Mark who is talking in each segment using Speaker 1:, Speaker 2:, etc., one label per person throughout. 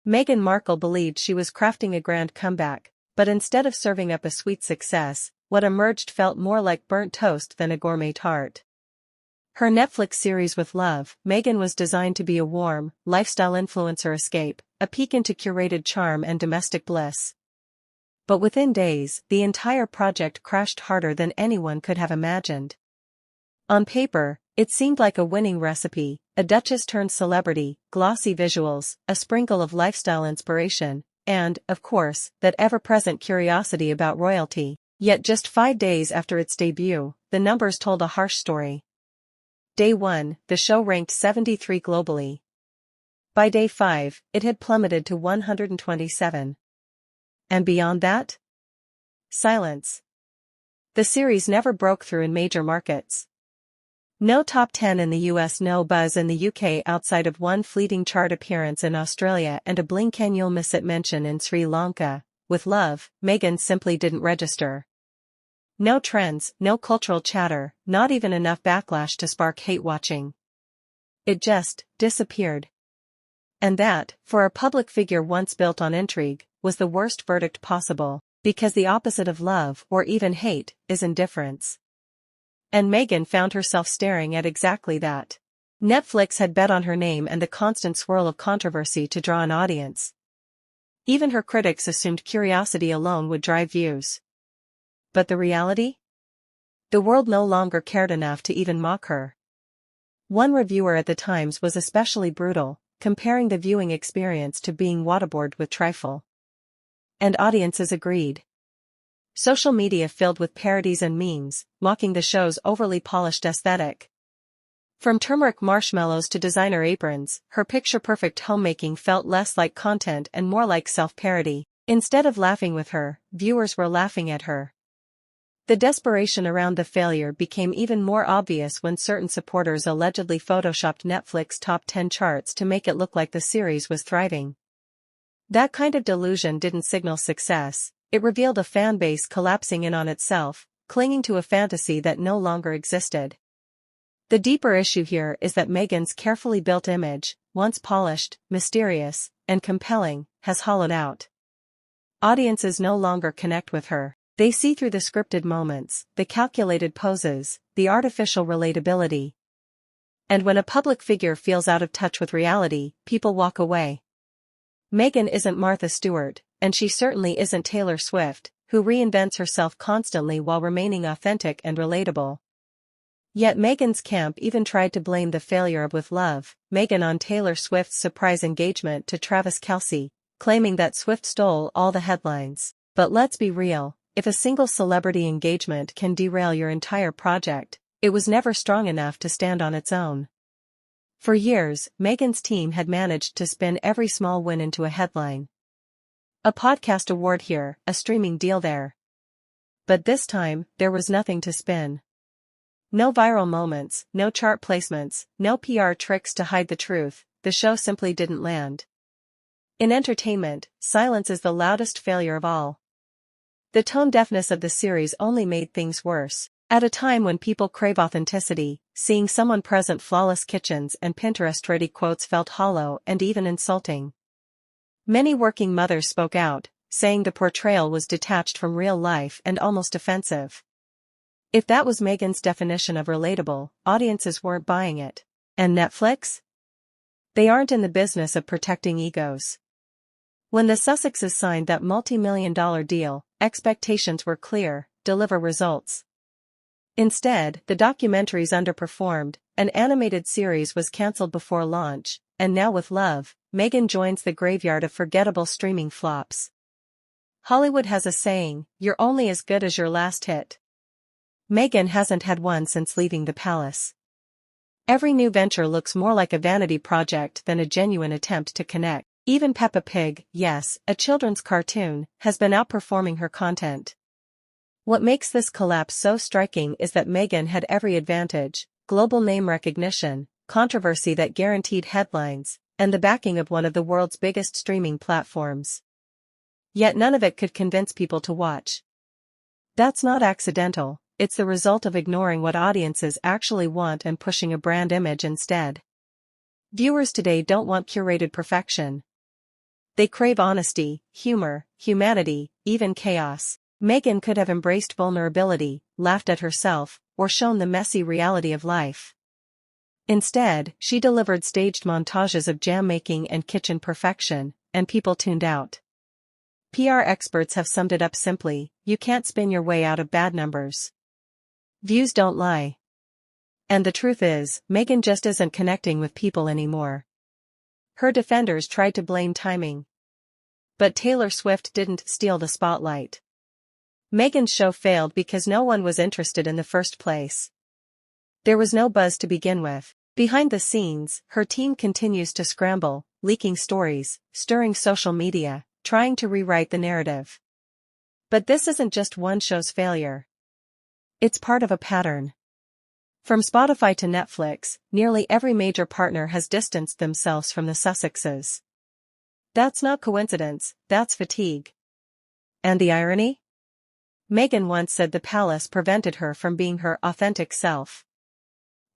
Speaker 1: Meghan Markle believed she was crafting a grand comeback, but instead of serving up a sweet success, what emerged felt more like burnt toast than a gourmet tart. Her Netflix series With Love, Meghan was designed to be a warm, lifestyle influencer escape, a peek into curated charm and domestic bliss. But within days, the entire project crashed harder than anyone could have imagined. On paper, it seemed like a winning recipe, a duchess turned celebrity, glossy visuals, a sprinkle of lifestyle inspiration, and, of course, that ever-present curiosity about royalty. Yet just 5 days after its debut, the numbers told a harsh story. Day 1, the show ranked 73 globally. By day 5, it had plummeted to 127. And beyond that? Silence. The series never broke through in major markets. No top 10 in the US, no buzz in the UK outside of one fleeting chart appearance in Australia and a blink and you'll miss it mention in Sri Lanka. With Love, Meghan simply didn't register. No trends, no cultural chatter, not even enough backlash to spark hate-watching. It just disappeared. And that, for a public figure once built on intrigue, was the worst verdict possible, because the opposite of love or even hate is indifference. And Meghan found herself staring at exactly that. Netflix had bet on her name and the constant swirl of controversy to draw an audience. Even her critics assumed curiosity alone would drive views. But the reality? The world no longer cared enough to even mock her. One reviewer at the Times was especially brutal, comparing the viewing experience to being waterboarded with trifle. And audiences agreed. Social media filled with parodies and memes, mocking the show's overly polished aesthetic. From turmeric marshmallows to designer aprons, her picture-perfect homemaking felt less like content and more like self-parody. Instead of laughing with her, viewers were laughing at her. The desperation around the failure became even more obvious when certain supporters allegedly photoshopped Netflix top 10 charts to make it look like the series was thriving. That kind of delusion didn't signal success, it revealed a fanbase collapsing in on itself, clinging to a fantasy that no longer existed. The deeper issue here is that Meghan's carefully built image, once polished, mysterious, and compelling, has hollowed out. Audiences no longer connect with her. They see through the scripted moments, the calculated poses, the artificial relatability. And when a public figure feels out of touch with reality, people walk away. Meghan isn't Martha Stewart, and she certainly isn't Taylor Swift, who reinvents herself constantly while remaining authentic and relatable. Yet Meghan's camp even tried to blame the failure of With Love, Meghan on Taylor Swift's surprise engagement to Travis Kelce, claiming that Swift stole all the headlines. But let's be real. If a single celebrity engagement can derail your entire project, it was never strong enough to stand on its own. For years, Meghan's team had managed to spin every small win into a headline. A podcast award here, a streaming deal there. But this time, there was nothing to spin. No viral moments, no chart placements, no PR tricks to hide the truth, the show simply didn't land. In entertainment, silence is the loudest failure of all. The tone deafness of the series only made things worse. At a time when people crave authenticity, seeing someone present flawless kitchens and Pinterest-ready quotes felt hollow and even insulting. Many working mothers spoke out, saying the portrayal was detached from real life and almost offensive. If that was Meghan's definition of relatable, audiences weren't buying it. And Netflix? They aren't in the business of protecting egos. When the Sussexes signed that multi-million-dollar deal, expectations were clear: deliver results. Instead, the documentaries underperformed, an animated series was cancelled before launch, and now with Love, Meghan joins the graveyard of forgettable streaming flops. Hollywood has a saying, you're only as good as your last hit. Meghan hasn't had one since leaving the palace. Every new venture looks more like a vanity project than a genuine attempt to connect. Even Peppa Pig, yes, a children's cartoon, has been outperforming her content. What makes this collapse so striking is that Meghan had every advantage: global name recognition, controversy that guaranteed headlines, and the backing of one of the world's biggest streaming platforms. Yet none of it could convince people to watch. That's not accidental, it's the result of ignoring what audiences actually want and pushing a brand image instead. Viewers today don't want curated perfection. They crave honesty, humor, humanity, even chaos. Meghan could have embraced vulnerability, laughed at herself, or shown the messy reality of life. Instead, she delivered staged montages of jam-making and kitchen perfection, and people tuned out. PR experts have summed it up simply: you can't spin your way out of bad numbers. Views don't lie. And the truth is, Meghan just isn't connecting with people anymore. Her defenders tried to blame timing. But Taylor Swift didn't steal the spotlight. Meghan's show failed because no one was interested in the first place. There was no buzz to begin with. Behind the scenes, her team continues to scramble, leaking stories, stirring social media, trying to rewrite the narrative. But this isn't just one show's failure. It's part of a pattern. From Spotify to Netflix, nearly every major partner has distanced themselves from the Sussexes. That's not coincidence, that's fatigue. And the irony? Meghan once said the palace prevented her from being her authentic self.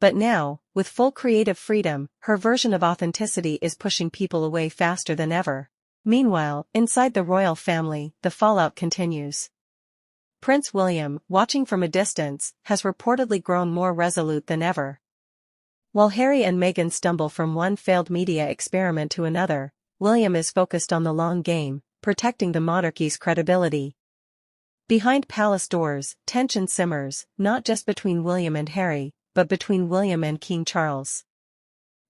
Speaker 1: But now, with full creative freedom, her version of authenticity is pushing people away faster than ever. Meanwhile, inside the royal family, the fallout continues. Prince William, watching from a distance, has reportedly grown more resolute than ever. While Harry and Meghan stumble from one failed media experiment to another, William is focused on the long game, protecting the monarchy's credibility. Behind palace doors, tension simmers, not just between William and Harry, but between William and King Charles.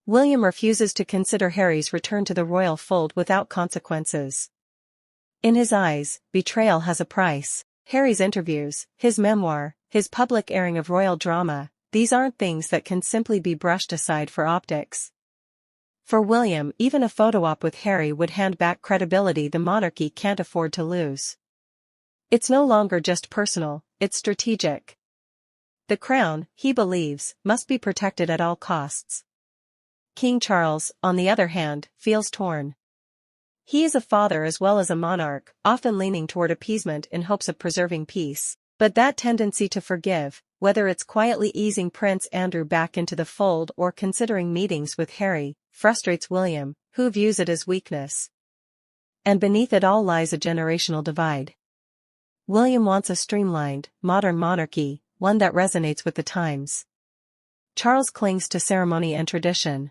Speaker 1: William refuses to consider Harry's return to the royal fold without consequences. In his eyes, betrayal has a price. Harry's interviews, his memoir, his public airing of royal drama, these aren't things that can simply be brushed aside for optics. For William, even a photo op with Harry would hand back credibility the monarchy can't afford to lose. It's no longer just personal, it's strategic. The crown, he believes, must be protected at all costs. King Charles, on the other hand, feels torn. He is a father as well as a monarch, often leaning toward appeasement in hopes of preserving peace. But that tendency to forgive, whether it's quietly easing Prince Andrew back into the fold or considering meetings with Harry, frustrates William, who views it as weakness. And beneath it all lies a generational divide. William wants a streamlined, modern monarchy, one that resonates with the times. Charles clings to ceremony and tradition.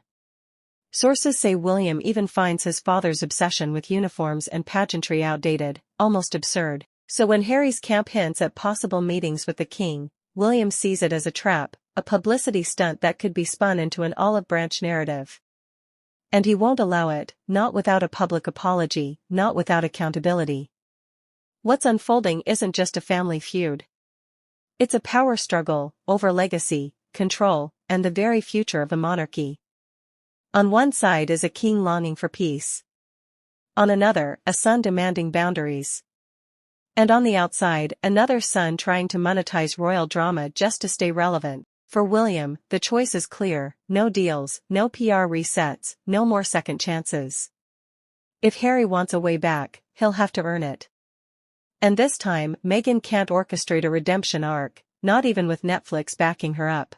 Speaker 1: Sources say William even finds his father's obsession with uniforms and pageantry outdated, almost absurd. So when Harry's camp hints at possible meetings with the king, William sees it as a trap, a publicity stunt that could be spun into an olive branch narrative. And he won't allow it, not without a public apology, not without accountability. What's unfolding isn't just a family feud. It's a power struggle over legacy, control, and the very future of the monarchy. On one side is a king longing for peace. On another, a son demanding boundaries. And on the outside, another son trying to monetize royal drama just to stay relevant. For William, the choice is clear: no deals, no PR resets, no more second chances. If Harry wants a way back, he'll have to earn it. And this time, Meghan can't orchestrate a redemption arc, not even with Netflix backing her up.